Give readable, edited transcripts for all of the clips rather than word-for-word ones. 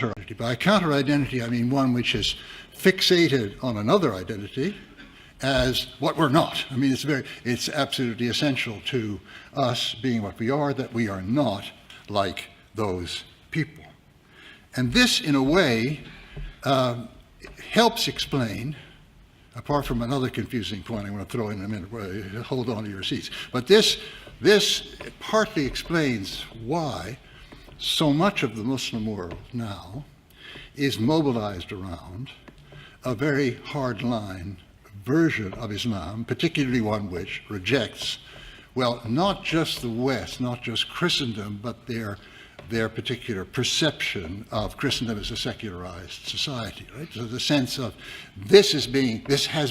counter-identity. By counter-identity, I mean one which is fixated on another identity as what we're not. I mean, it's absolutely essential to us being what we are, that we are not like those people. And this, in a way, helps explain, apart from another confusing point I'm going to throw in a minute, hold on to your seats. But this partly explains why so much of the Muslim world now is mobilized around a very hard-line version of Islam, particularly one which rejects, well, not just the West, not just Christendom, but their particular perception of Christendom as a secularized society, right? So the sense of this has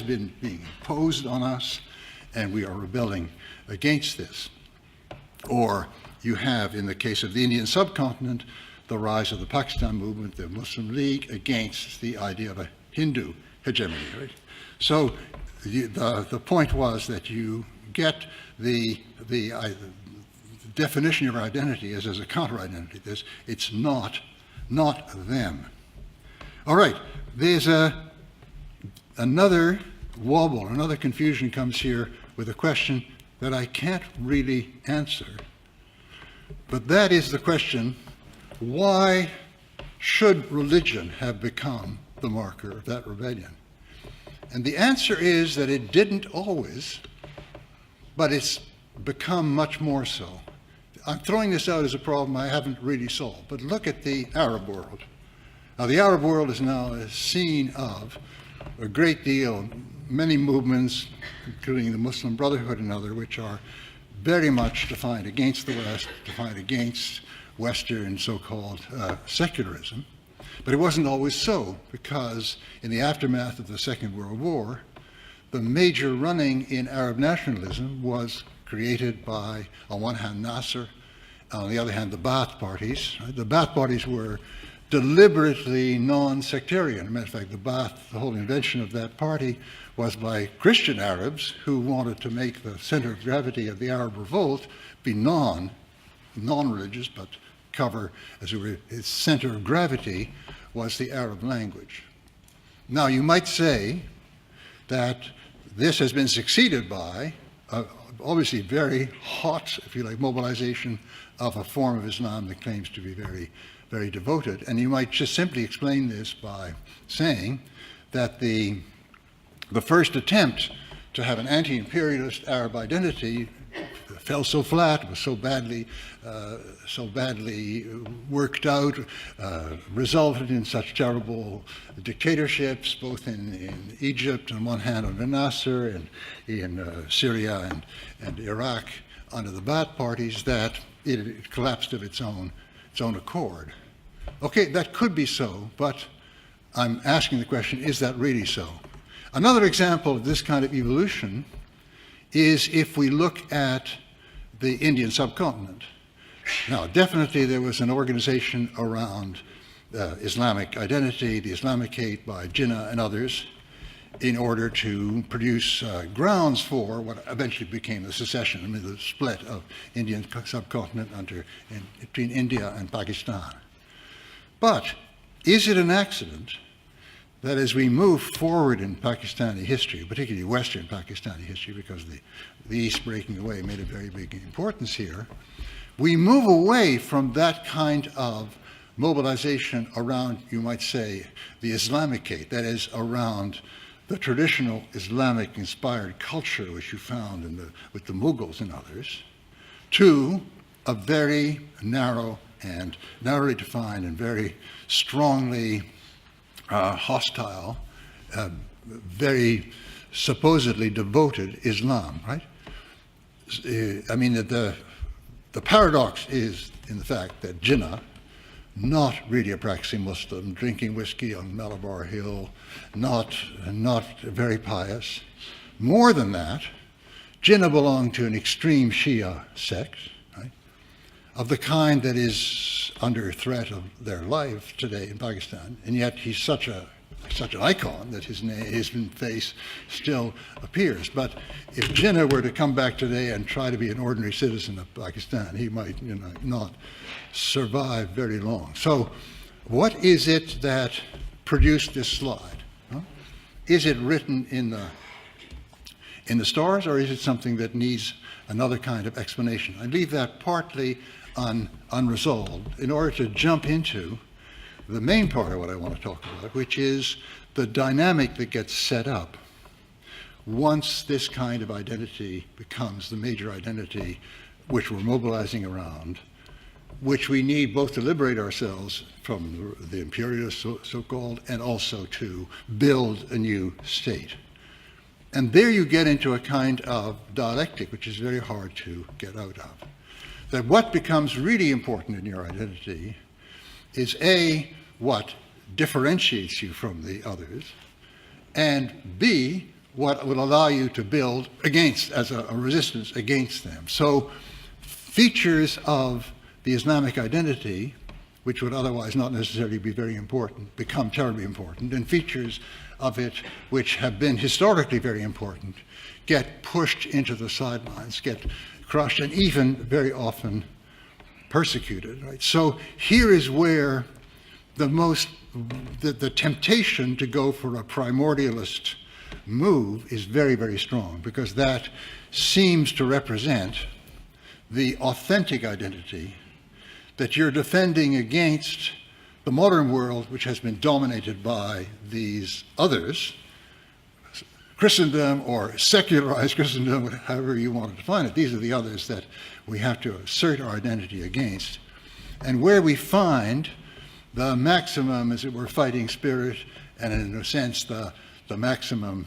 been being imposed on us, and we are rebelling against this. Or you have, in the case of the Indian subcontinent, the rise of the Pakistan movement, the Muslim League, against the idea of a Hindu hegemony, right? So the point was that you get the definition of our identity as a counter-identity. It's not them. All right, there's another wobble, another confusion comes here with a question that I can't really answer. But that is the question, why should religion have become the marker of that rebellion? And the answer is that it didn't always, but it's become much more so. I'm throwing this out as a problem I haven't really solved, but look at the Arab world. Now, the Arab world is now a scene of a great deal, many movements, including the Muslim Brotherhood and others, which are very much defined against the West, defined against Western so-called secularism. But it wasn't always so, because in the aftermath of the Second World War, the major running in Arab nationalism was created by, on one hand, Nasser, on the other hand, the Ba'ath parties. Right? The Ba'ath parties were deliberately non-sectarian. As a matter of fact, the Ba'ath, the whole invention of that party, was by Christian Arabs who wanted to make the center of gravity of the Arab revolt be non-religious, but cover, as it were, its center of gravity was the Arab language. Now, you might say that this has been succeeded by obviously very hot, if you like, mobilization of a form of Islam that claims to be very, very devoted. And you might just simply explain this by saying that the first attempt to have an anti-imperialist Arab identity fell so flat, was so badly worked out, resulted in such terrible dictatorships, both in Egypt on one hand under Nasser, and in Syria and Iraq under the Ba'ath parties, that it collapsed of its own accord. Okay, that could be so, but I'm asking the question, is that really so? Another example of this kind of evolution is if we look at the Indian subcontinent. Now, definitely there was an organization around Islamic identity, the Islamicate by Jinnah and others, in order to produce grounds for what eventually became the secession, I mean the split of Indian subcontinent between India and Pakistan. But is it an accident that as we move forward in Pakistani history, particularly Western Pakistani history, because the East breaking away made a very big importance here, we move away from that kind of mobilization around, you might say, the Islamicate, that is, around the traditional Islamic-inspired culture which you found with the Mughals and others, to a very narrow and narrowly defined and very strongly hostile, very supposedly devoted Islam, right? I mean, the paradox is in the fact that Jinnah, not really a practicing Muslim, drinking whiskey on Malabar Hill, not very pious. More than that, Jinnah belonged to an extreme Shia sect, right, of the kind that is under threat of their life today in Pakistan, and yet he's such an icon that his face still appears. But if Jinnah were to come back today and try to be an ordinary citizen of Pakistan, he might not survive very long. So what is it that produced this slide? Huh? Is it written in the stars, or is it something that needs another kind of explanation? I leave that partly unresolved in order to jump into the main part of what I want to talk about, which is the dynamic that gets set up once this kind of identity becomes the major identity which we're mobilizing around, which we need both to liberate ourselves from the imperialists, so-called, and also to build a new state. And there you get into a kind of dialectic which is very hard to get out of. That what becomes really important in your identity is A, what differentiates you from the others, and B, what will allow you to build against, as a resistance against them. So features of the Islamic identity, which would otherwise not necessarily be very important, become terribly important, and features of it which have been historically very important get pushed into the sidelines, get crushed, and even very often persecuted. Right? So here is where the temptation to go for a primordialist move is very, very strong, because that seems to represent the authentic identity that you're defending against the modern world, which has been dominated by these others, Christendom or secularized Christendom, however you want to define it. These are the others that we have to assert our identity against. And where we find the maximum, as it were, fighting spirit, and in a sense the maximum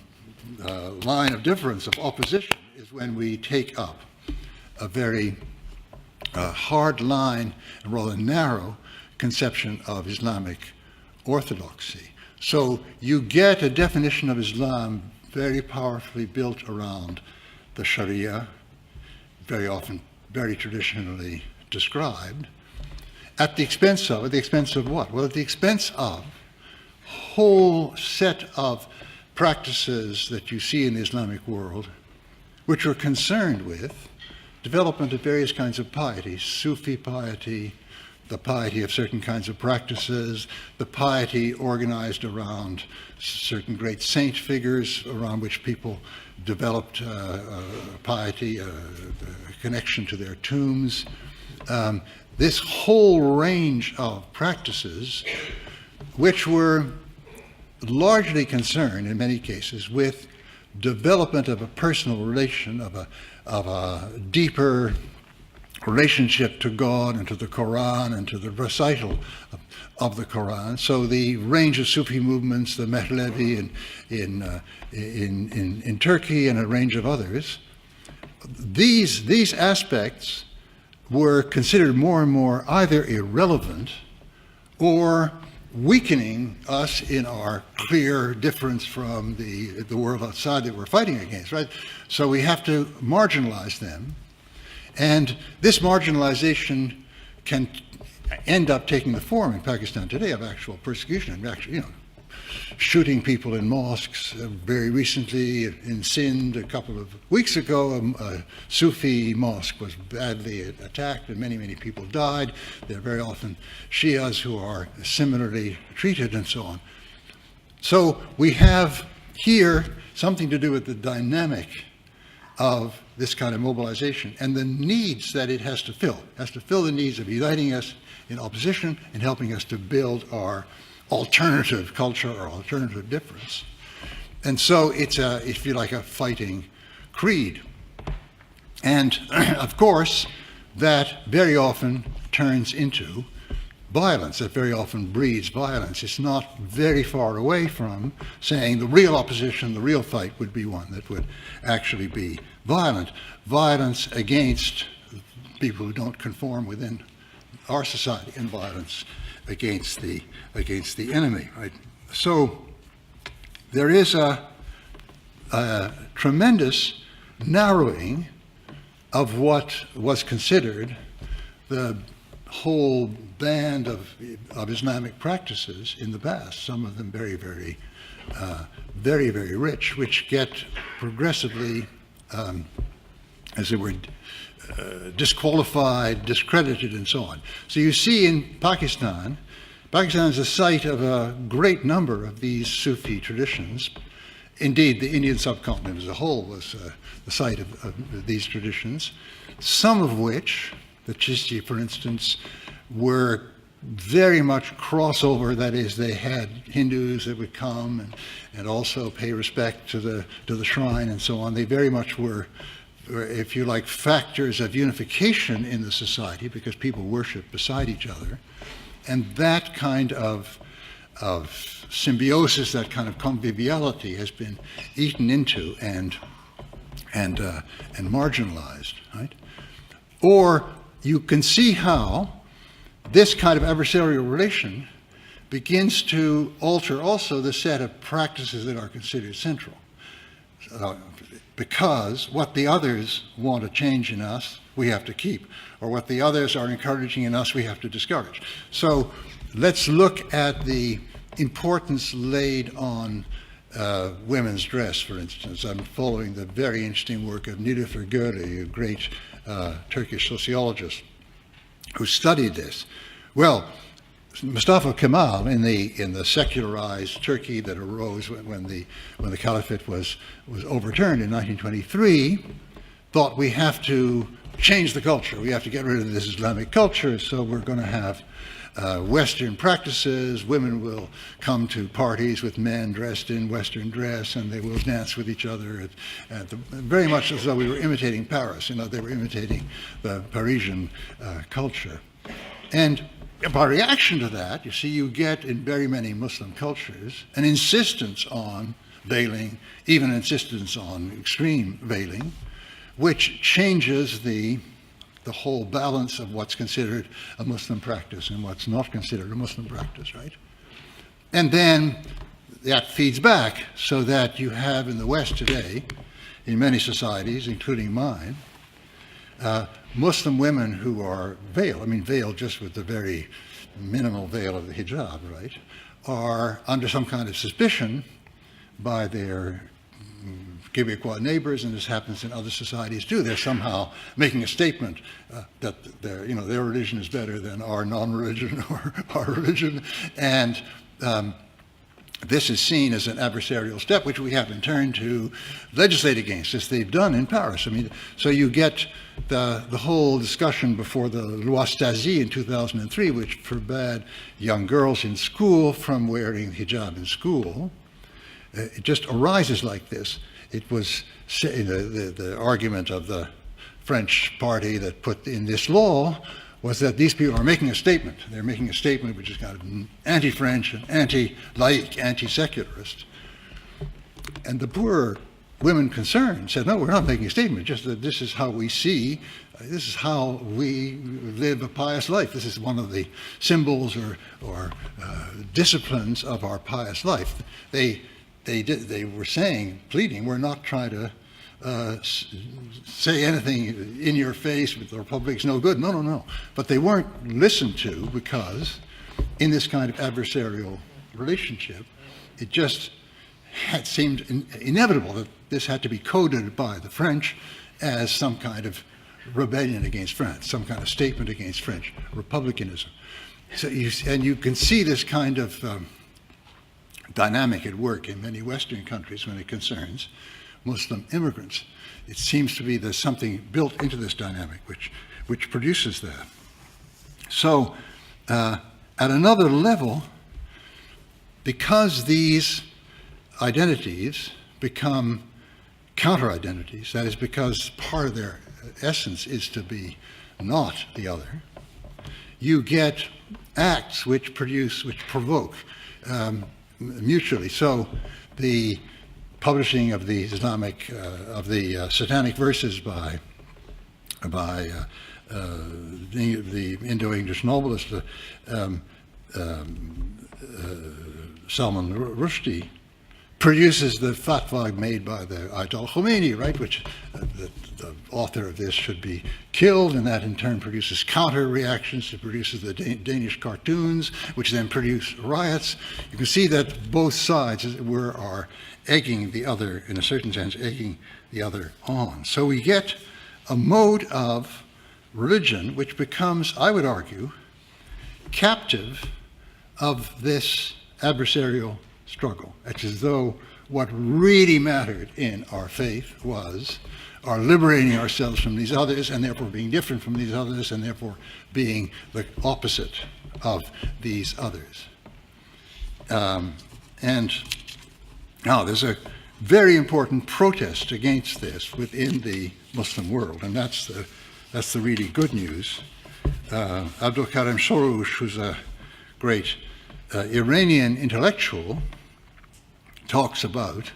line of difference, of opposition, is when we take up a very hard line, and rather narrow conception of Islamic orthodoxy. So you get a definition of Islam very powerfully built around the Sharia, very often very traditionally described, at the expense of what? Well, at the expense of a whole set of practices that you see in the Islamic world, which are concerned with development of various kinds of piety, Sufi piety, the piety of certain kinds of practices, the piety organized around certain great saint figures around which people developed piety, a connection to their tombs. This whole range of practices, which were largely concerned in many cases with development of a personal relation, of a deeper relationship to God and to the Quran and to the recital of the Quran. So the range of Sufi movements, the Mehlevi in Turkey and a range of others, these aspects were considered more and more either irrelevant or weakening us in our clear difference from the world outside that we're fighting against, right? So we have to marginalize them. And this marginalization can end up taking the form in Pakistan today of actual persecution, and actually, shooting people in mosques. Very recently in Sindh, a couple of weeks ago, a Sufi mosque was badly attacked and many, many people died. They're very often Shias who are similarly treated and so on. So we have here something to do with the dynamic of this kind of mobilization and the needs that it has to fill. It has to fill the needs of uniting us in opposition and helping us to build our alternative culture or alternative difference. And so it's if you like, a fighting creed. And of course, that very often turns into violence, that very often breeds violence. It's not very far away from saying the real opposition, the real fight would be one that would actually be violent. Violence against people who don't conform within our society, and violence against the enemy, right? So there is a tremendous narrowing of what was considered the whole band of Islamic practices in the past, some of them very, very, very, very rich, which get progressively, as it were, disqualified, discredited, and so on. So you see in Pakistan Pakistan is the site of a great number of these Sufi traditions. Indeed, the Indian subcontinent as a whole was the site of these traditions, some of which, the Chishti, for instance, were very much crossover. That is, they had Hindus that would come and also pay respect to the shrine and so on. They very much were, if you like, factors of unification in the society because people worship beside each other. And that kind of symbiosis, that kind of conviviality has been eaten into and marginalized, right? Or you can see how this kind of adversarial relation begins to alter also the set of practices that are considered central. Because what the others want to change in us, we have to keep, or what the others are encouraging in us, we have to discourage. So let's look at the importance laid on women's dress, for instance. I'm following the very interesting work of Nilüfer Göre, a great Turkish sociologist who studied this. Well, Mustafa Kemal, in the secularized Turkey that arose when the caliphate was overturned in 1923, thought we have to change the culture. We have to get rid of this Islamic culture, so we're going to have Western practices. Women will come to parties with men dressed in Western dress, and they will dance with each other, very much as though we were imitating Paris. They were imitating the Parisian culture. And by reaction to that, you see, you get in very many Muslim cultures an insistence on veiling, even insistence on extreme veiling, which changes the whole balance of what's considered a Muslim practice and what's not considered a Muslim practice, right? And then that feeds back so that you have in the West today, in many societies, including mine, Muslim women who are veiled, veiled just with the very minimal veil of the hijab, right, are under some kind of suspicion by their Quebecois neighbors, and this happens in other societies too. They're somehow making a statement that their religion is better than our non-religion or our religion, and this is seen as an adversarial step, which we have in turn to legislate against, as they've done in Paris. So you get the whole discussion before the Loi Stasi in 2003, which forbade young girls in school from wearing hijab in school. It just arises like this. It was the argument of the French party that put in this law was that these people are making a statement. They're making a statement which is kind of anti-French and anti-laïc, anti-secularist. And the poor women concerned said, no, we're not making a statement, just that this is how we see, this is how we live a pious life. This is one of the symbols or disciplines of our pious life. They were saying, pleading, we're not trying to say anything in your face, but the Republic's no good. No. But they weren't listened to because in this kind of adversarial relationship, it just had seemed inevitable that this had to be coded by the French as some kind of rebellion against France, some kind of statement against French republicanism. So you can see this kind of dynamic at work in many Western countries when it concerns Muslim immigrants. It seems to be there's something built into this dynamic which produces that. So at another level, because these identities become counter-identities, that is because part of their essence is to be not the other, you get acts which provoke mutually. So the publishing of the Islamic, of the Satanic verses by the Indo-English novelist Salman Rushdie, produces the fatwa made by the Ayatollah Khomeini, right, which the author of this should be killed, and that in turn produces counter reactions. It produces the Danish cartoons, which then produce riots. You can see that both sides, as it were, are egging the other, in a certain sense, egging the other on. So we get a mode of religion which becomes, I would argue, captive of this adversarial struggle. It's as though what really mattered in our faith was our liberating ourselves from these others, and therefore being different from these others, and therefore being the opposite of these others. And now there's a very important protest against this within the Muslim world, and that's the really good news. Abdul Karim Soroush, who's a great Iranian intellectual, talks about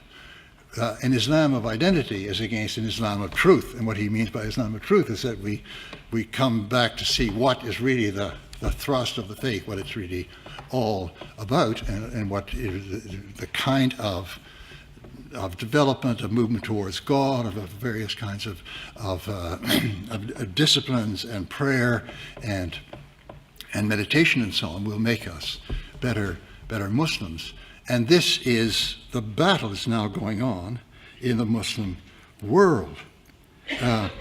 an Islam of identity as against an Islam of truth. And what he means by Islam of truth is that we come back to see what is really the thrust of the faith, what it's really all about, and what is the kind of development, of movement towards God, of various kinds of disciplines and prayer and meditation and so on will make us better Muslims. And this is the battle that's now going on in the Muslim world. And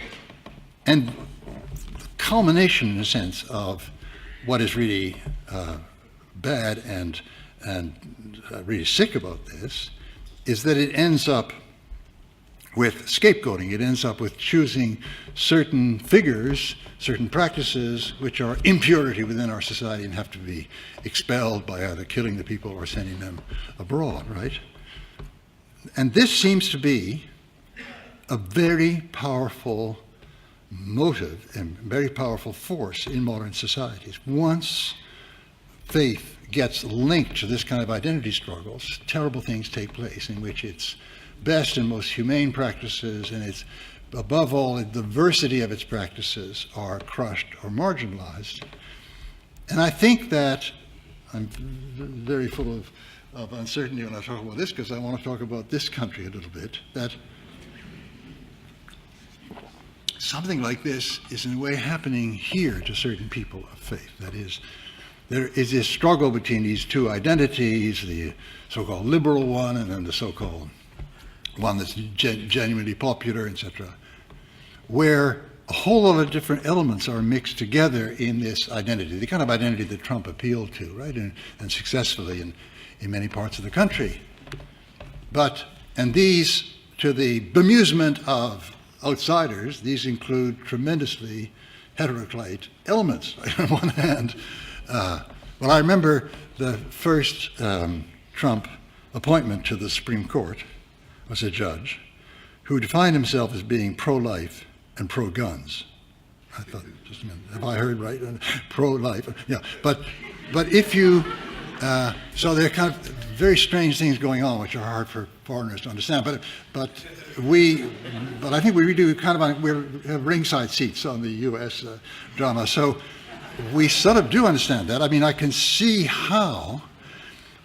the culmination, in a sense, of what is really bad and really sick about this is that it ends up with scapegoating. It ends up with choosing certain figures, certain practices, which are impurity within our society and have to be expelled by either killing the people or sending them abroad, right? And this seems to be a very powerful motive and very powerful force in modern societies. Once faith gets linked to this kind of identity struggles, terrible things take place in which its best and most humane practices and its, above all, the diversity of its practices are crushed or marginalized. And I think that I'm very full of uncertainty when I talk about this, because I want to talk about this country a little bit, that something like this is in a way happening here to certain people of faith. That is, there is this struggle between these two identities, the so-called liberal one and then the so-called one that's genuinely popular, etc., where a whole lot of different elements are mixed together in this identity, the kind of identity that Trump appealed to, right, and successfully in many parts of the country. And these, to the bemusement of outsiders, these include tremendously heteroclite elements. On one hand, well, I remember the first Trump appointment to the Supreme Court was a judge who defined himself as being pro-life and pro-guns. I thought, just a minute, have I heard right? Pro-life, yeah. But if you, so there are kind of very strange things going on which are hard for foreigners to understand. But I think we do kind of, we have ringside seats on the U.S. Drama, so we sort of do understand that. I mean, I can see how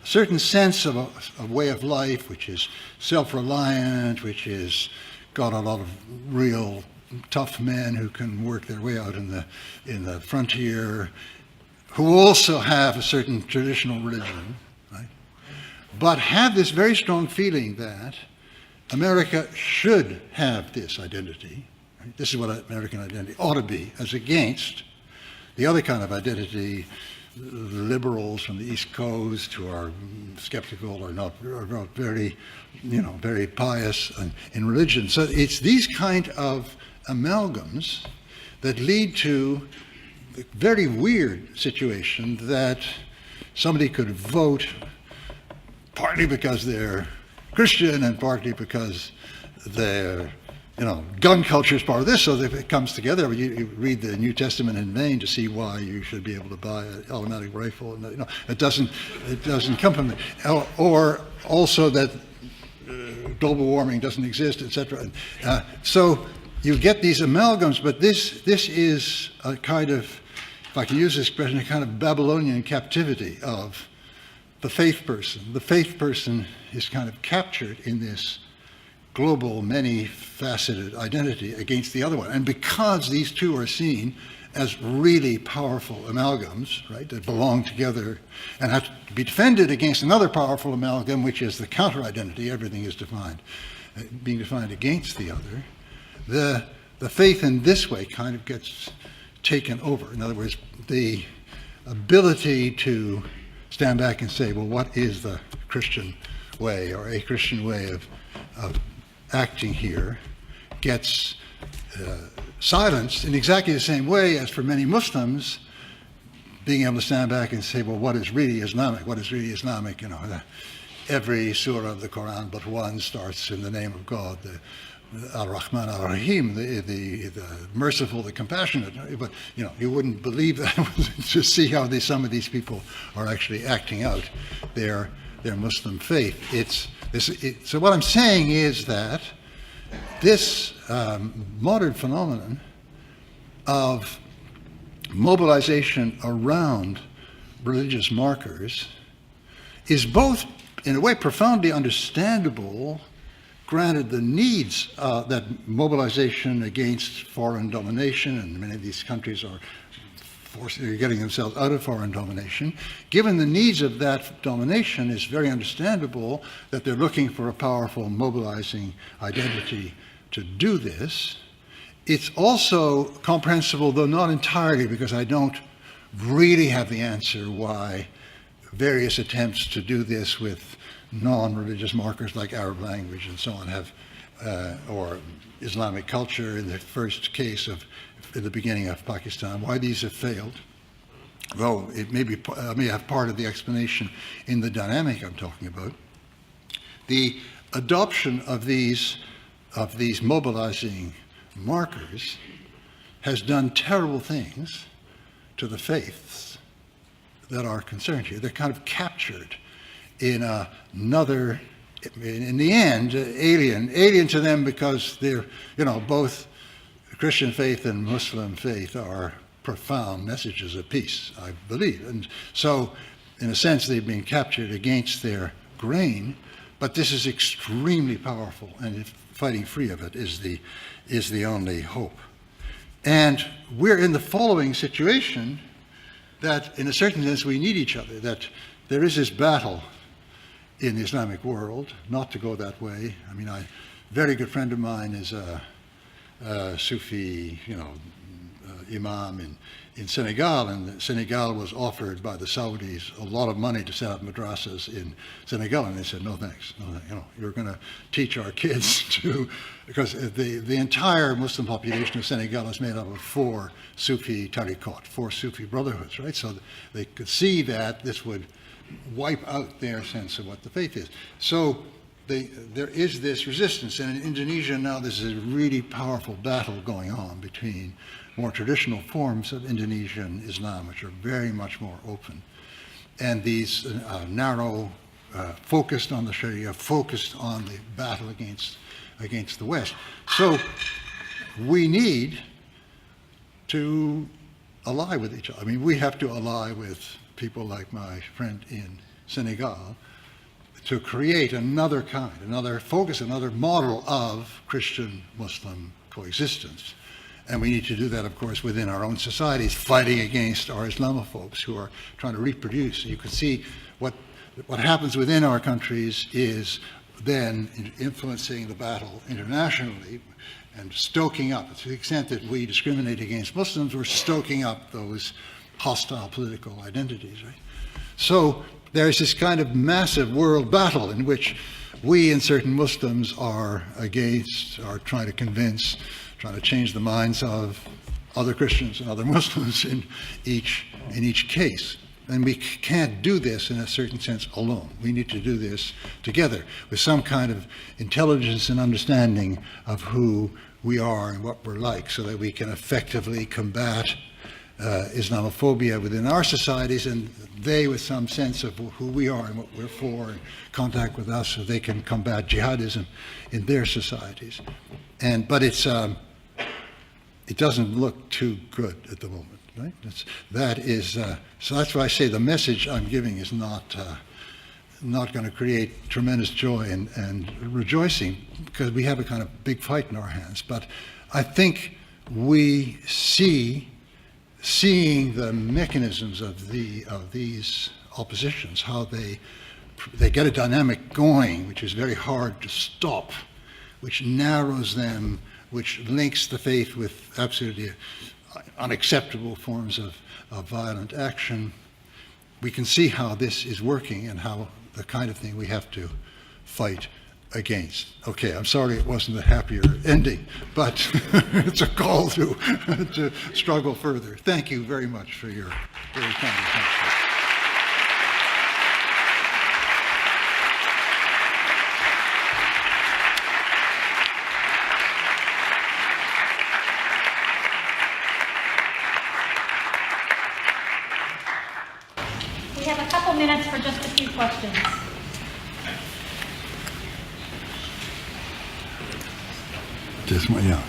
a certain sense of a way of life, which is self-reliant, which is got a lot of real tough men who can work their way out in the frontier, who also have a certain traditional religion, right? But have this very strong feeling that America should have this identity. Right? This is what American identity ought to be, as against the other kind of identity, the liberals from the East Coast who are skeptical or not very, very pious in religion. So it's these kind of amalgams that lead to a very weird situation that somebody could vote partly because they're Christian and partly because their gun culture is part of this, so that it comes together. You read the New Testament in vain to see why you should be able to buy an automatic rifle. And, it doesn't come from it. Or also that global warming doesn't exist, etc. So you get these amalgams, but this is a kind of, if I can use this expression, a kind of Babylonian captivity of the faith person. The faith person is kind of captured in this global, many-faceted identity against the other one. And because these two are seen as really powerful amalgams, right, that belong together and have to be defended against another powerful amalgam, which is the counter-identity, everything is being defined against the other, the faith in this way kind of gets taken over. In other words, the ability to stand back and say, well, what is the Christian way, or a Christian way of acting here, gets silenced in exactly the same way as for many Muslims, being able to stand back and say, well, what is really Islamic? What is really Islamic? Every surah of the Quran but one starts in the name of God, the Ar-Rahman Ar-Rahim, the merciful, the compassionate. But you wouldn't believe that to see how some of these people are actually acting out their Muslim faith. So what I'm saying is that this modern phenomenon of mobilization around religious markers is both, in a way, profoundly understandable, granted the needs that mobilization against foreign domination, and many of these countries are getting themselves out of foreign domination. Given the needs of that domination, it's very understandable that they're looking for a powerful mobilizing identity to do this. It's also comprehensible, though not entirely, because I don't really have the answer why various attempts to do this with non-religious markers like Arab language and so on have, or Islamic culture in the first case in the beginning of Pakistan, why these have failed, though it may have part of the explanation in the dynamic I'm talking about. The adoption of these mobilizing markers has done terrible things to the faiths that are concerned here. They're kind of captured in another, in the end, alien to them, because they're, both Christian faith and Muslim faith are profound messages of peace, I believe. And so, in a sense, they've been captured against their grain, but this is extremely powerful, and fighting free of it is the only hope. And we're in the following situation, that in a certain sense we need each other, that there is this battle in the Islamic world not to go that way. I mean, a very good friend of mine is a Sufi, imam in Senegal, and Senegal was offered by the Saudis a lot of money to set up madrasas in Senegal, and they said, no thanks, you're going to teach our kids to, because the entire Muslim population of Senegal is made up of 4 Sufi tariqat, 4 Sufi brotherhoods, right? So they could see that this would wipe out their sense of what the faith is. So there is this resistance, and in Indonesia now there's a really powerful battle going on between more traditional forms of Indonesian Islam, which are very much more open, and these narrow, focused on the Sharia, focused on the battle against the West. So we need to ally with each other. I mean, we have to ally with people like my friend in Senegal to create another focus, another model of Christian-Muslim coexistence. And we need to do that, of course, within our own societies, fighting against our Islamophobes who are trying to reproduce. You can see what happens within our countries is then influencing the battle internationally and stoking up. To the extent that we discriminate against Muslims, we're stoking up those hostile political identities, right? So there's this kind of massive world battle in which we and certain Muslims are trying to convince, trying to change the minds of other Christians and other Muslims in each case. And we can't do this in a certain sense alone. We need to do this together with some kind of intelligence and understanding of who we are and what we're like, so that we can effectively combat Islamophobia within our societies, and they with some sense of who we are and what we're for, and contact with us, so they can combat jihadism in their societies. But it doesn't look too good at the moment, right? So that's why I say the message I'm giving is not going to create tremendous joy and rejoicing, because we have a kind of big fight in our hands. But I think we seeing the mechanisms of these oppositions, how they get a dynamic going, which is very hard to stop, which narrows them, which links the faith with absolutely unacceptable forms of violent action. we can see how this is working and how the kind of thing we have to fight against. Okay, I'm sorry it wasn't a happier ending, but it's a call to struggle further. Thank you very much for your very kind attention. We have a couple minutes for just a few questions. Just one, yeah.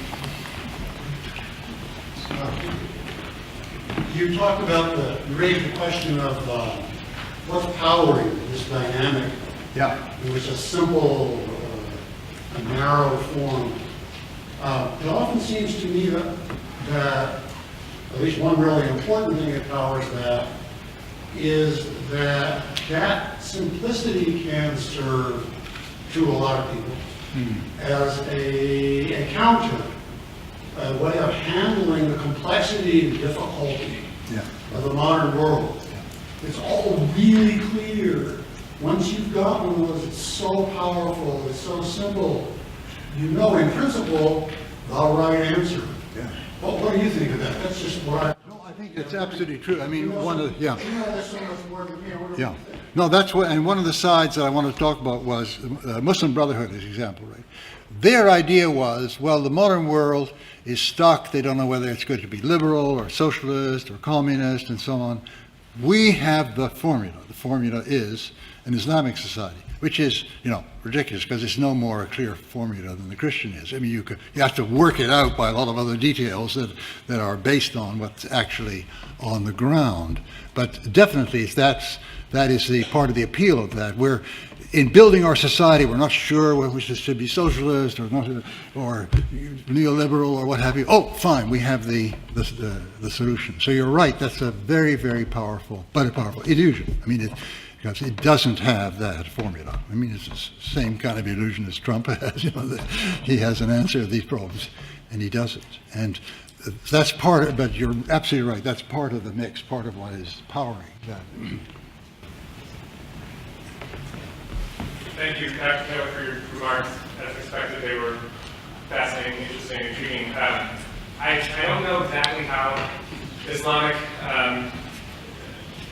You talked about you raised the question of what's powering this dynamic. Yeah. It was a simple, a narrow form. It often seems to me that at least one really important thing that powers that is that simplicity can serve to a lot of people as a counter, a way of handling the complexity and difficulty of the modern world. It's all really clear. Once you've got one of those, it's so powerful, it's so simple. You know, in principle, the right answer. Yeah. What do you think of that? That's just what I... No, I think it's absolutely true. I mean, one of the, You know, there's so much more than me. What do yeah. you think? No, that's what, and one of the sides that I want to talk about was Muslim Brotherhood as an example, right? Their idea was, well, the modern world is stuck. They don't know whether it's going to be liberal or socialist or communist and so on. We have the formula. The formula is an Islamic society, which is, ridiculous because it's no more a clear formula than the Christian is. I mean, you have to work it out by a lot of other details that are based on what's actually on the ground. But definitely, that is the part of the appeal of that. We're in building our society, we're not sure whether we should be socialist or not, or neoliberal or what have you. Oh, fine, we have the solution. So you're right. That's a very, very powerful illusion. I mean, because it doesn't have that formula. I mean, it's the same kind of illusion as Trump has. That he has an answer to these problems, and he doesn't. And that's part of. But you're absolutely right. That's part of the mix. Part of what is powering that. Thank you, Dr. Taylor, for your remarks. As expected, they were fascinating, interesting, intriguing. I don't know exactly how Islamic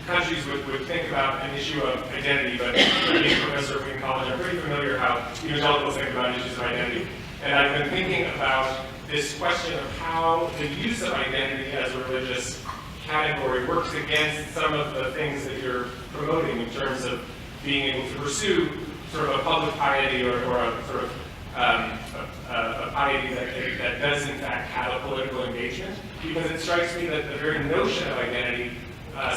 countries would think about an issue of identity, but being a professor in college, I'm pretty familiar how evangelicals think about issues of identity. And I've been thinking about this question of how the use of identity as a religious category works against some of the things that you're promoting in terms of being able to pursue sort of a public piety or a sort of a piety that does in fact have a political engagement, because it strikes me that the very notion of identity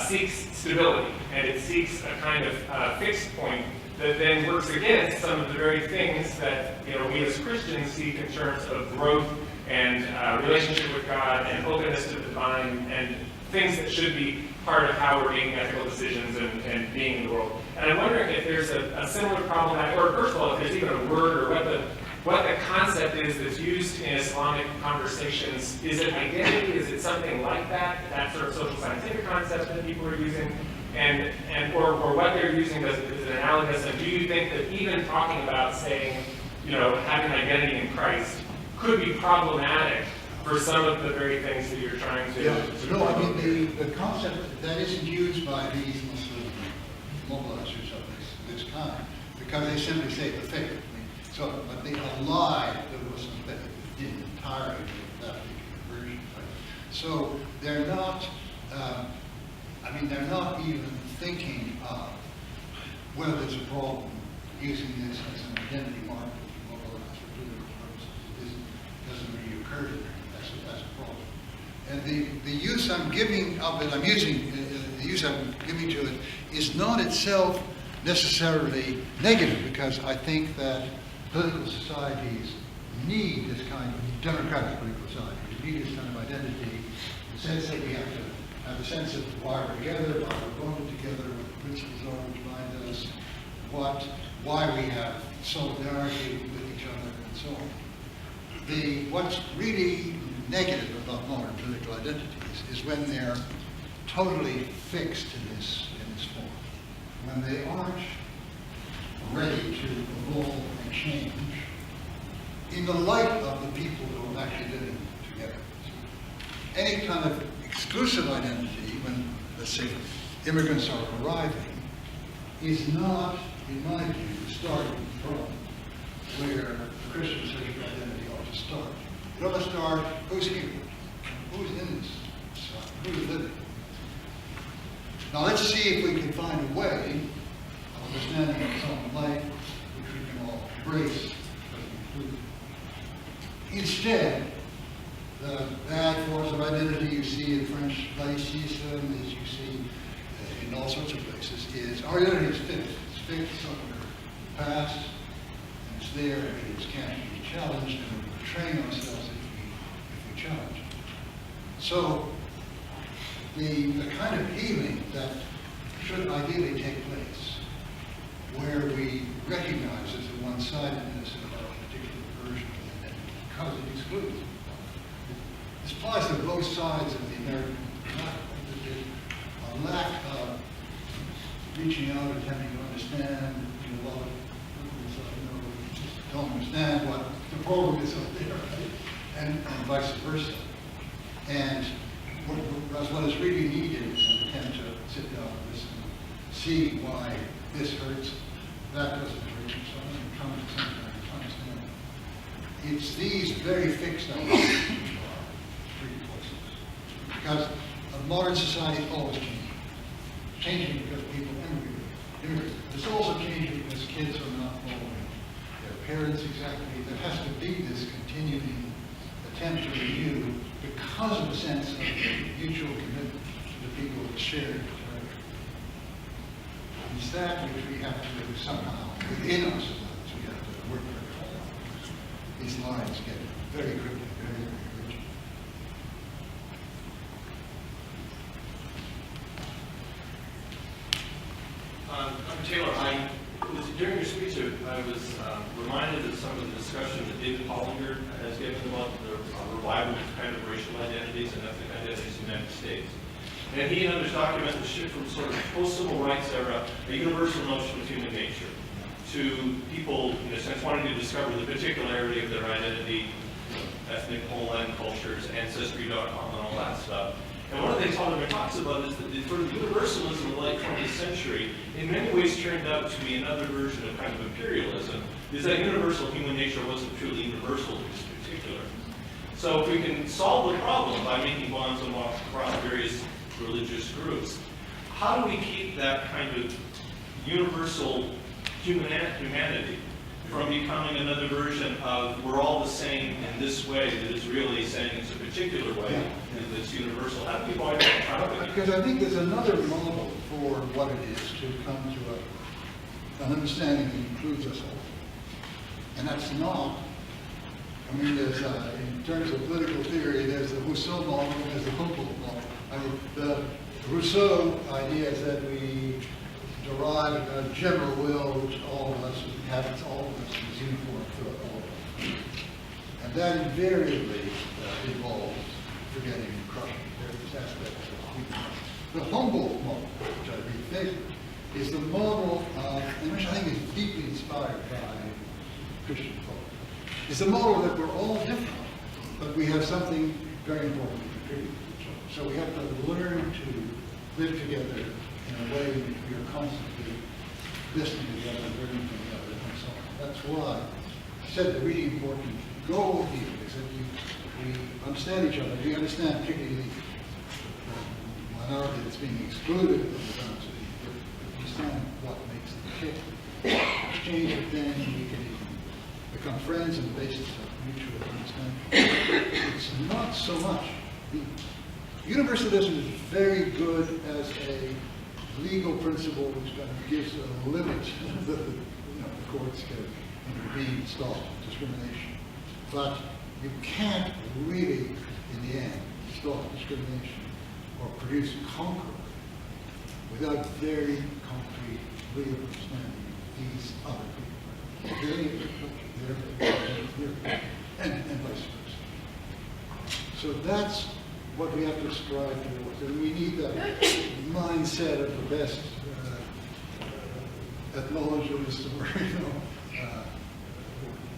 seeks stability, and it seeks a kind of fixed point that then works against some of the very things that we as Christians seek in terms of growth and relationship with God and openness to the divine and things that should be part of how we're making ethical decisions and being in the world. And I'm wondering if there's a similar problem, or first of all, if there's even a word or what the concept is that's used in Islamic conversations. Is it identity? Is it something like that sort of social scientific concept that people are using? Or what they're using is it analogous? And do you think that even talking about saying, having identity in Christ could be problematic for some of the very things that you're trying to... No, I mean, the concept that isn't used by these Muslim mobilizers of this kind, because they simply say the faith. But they ally the Muslim faith entirely with that conversion. Right? So they're not, they're not even thinking of whether there's a problem using this as an identity marker to mobilize for political purposes. It doesn't really occur to them as a problem. And the use I'm giving of it, the use I'm giving to it is not itself necessarily negative, because I think that political societies need this kind of democratic political societies, need this kind of identity, the sense that we have to have a sense of why we're together, why we're going together, what the principles are which bind us, why we have solidarity with each other, and so on. What's really negative about modern political identities is when they're totally fixed in this this form, when they aren't ready to evolve and change in the light of the people who are actually living together. Any kind of exclusive identity, when, let's say, immigrants are arriving, is not, in my view, starting from where the Christian social identity ought to start. It ought to start, who's here? Who's in this? Who's living? Now let's see if we can find a way of understanding of common life which we can all embrace as inclusive. Instead, the bad forms of identity you see in French laïcism, as you see in all sorts of places, is our identity is fixed. It's fixed on the past, and it's there, and it can't be challenged, and we're betraying ourselves if we challenge it. So, the kind of healing that should ideally take place, where we recognize the one-sidedness of our particular version of identity, because it excludes. This applies to both sides of the American life. There's a lack of reaching out, attempting to understand, a lot of people just don't understand what the problem is up there, right? And vice versa. And what is really needed is an attempt to sit down and listen, see why this hurts, that doesn't hurt, so I'm going to come to some kind of understanding. It's these very fixed ideas which are pretty poisonous. Because a modern society is always changing. It's changing because people immigrate. It's also changing because kids are not following their parents exactly. There has to be this continuing attempt to review because of a sense of mutual commitment to the people that share it forever. It's that which we have to do somehow within ourselves. We have to work very hard on. These lines get very cryptic, very, very rigid. Dr. Taylor, during your speech, I was reminded of some of the discussion that David Hollinger has given about the revival of kind of racial identities and ethnic identities in the United States. And he and others document the shift from sort of post-civil rights era, a universal notion of human nature, to people, in a sense, wanting to discover the particularity of their identity, ethnic homeland cultures, ancestry.com, and all that stuff. And one of the things Hollinger talks about is that the sort of universalism of the late 20th century in many ways turned out to be another version of kind of imperialism, is that universal human nature wasn't truly universal to this particular. So if we can solve the problem by making bonds across various religious groups, how do we keep that kind of universal humanity from becoming another version of we're all the same in this way that is really saying it's a particular way that's universal? How do we avoid that? Because I think there's another model for what it is to come to an understanding that includes us all. And that's not, I mean, there's, in terms of political theory, there's the Rousseau model and there's the Humboldt model. I mean, the Rousseau idea is that we derive a general will which all of us inhabits, all of us is uniform throughout all of us. And that invariably involves forgetting and crushing various aspects of human. The Humboldt model, which I read favorite, is the model of, and which I think is deeply inspired by Christian thought. It's the model that we're all different, but we have something very important to contribute to each other. So we have to learn to live together in a way in which we are constantly listening to each other, learning from each other, and so on. That's why I said the really important goal here is that we understand each other. We understand particularly the minority that's being excluded from the diversity, but understand what makes them tick. Exchange with them, we can become friends on the basis of mutual understanding. It's not so much. Universalism is very good as a legal principle which kind of gives a limit that the courts can intervene, stop discrimination. But you can't really, in the end, stop discrimination or produce concord without very concrete legal understanding of these other people. And vice versa. So that's what we have to strive towards. And we need that mindset of the best ethnologists or,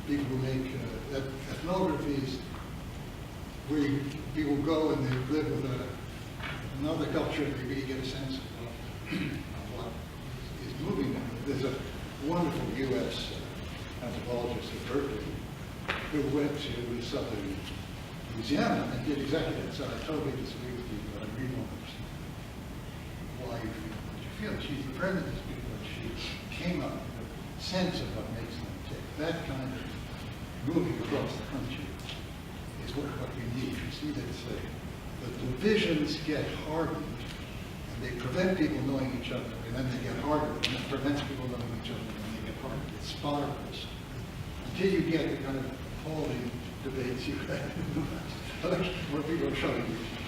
people who make ethnographies, where people go and they live with another culture and they really get a sense of what is moving them. There's a wonderful U.S. anthropologist at Berkeley who went to southern Louisiana and did exactly that. So I totally disagree with you, but I really don't understand why you feel what you feel. She's a friend of these people, and she came up with a sense of what makes them tick. That kind of moving across the country is what we need. You see that the divisions get hardened, and they prevent people knowing each other, and then they get harder, and it prevents people knowing each other, and they get harder. It spirals until you get the kind of appalling debates you had in the last election where people are shutting each other.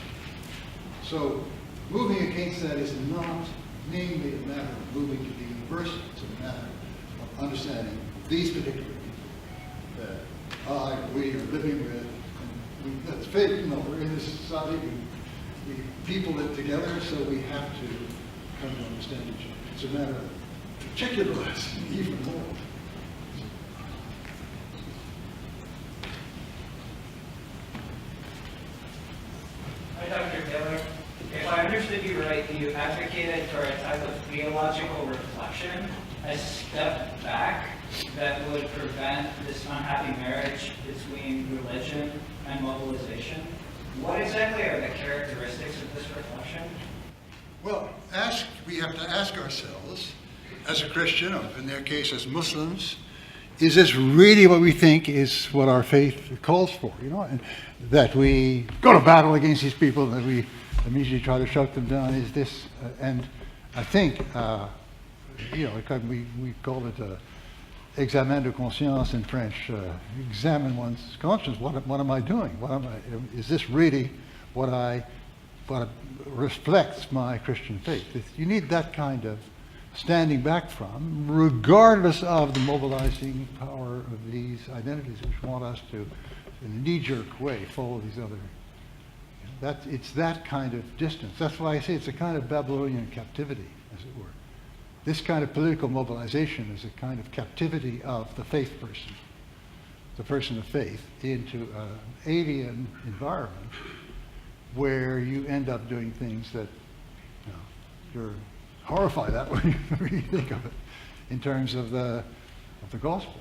So moving against that is not mainly a matter of moving to the universal. It's a matter of understanding these particular people that we are living with. That's faith, we're in this society, we people live together, so we have to come to understand each other. It's a matter of particularizing even more. Hi, Dr. Taylor. If I understood you right, you advocated for a type of theological reflection, a step back that would prevent this unhappy marriage between religion and mobilization. What exactly are the characteristics of this reflection? Well, we have to ask ourselves, as a Christian, or in their case as Muslims, is this really what we think is what our faith calls for? And that we go to battle against these people, that we immediately try to shut them down. Is this? And I think, we call it examen de conscience in French. Examine one's conscience. What am I doing? Is this really what reflects my Christian faith? You need that kind of standing back from, regardless of the mobilizing power of these identities which want us to, in a knee-jerk way, follow these other. It's that kind of distance. That's why I say it's a kind of Babylonian captivity, as it were. This kind of political mobilization is a kind of captivity of the faith person, the person of faith, into an alien environment where you end up doing things that you're horrified at when you really think of it in terms of the gospel.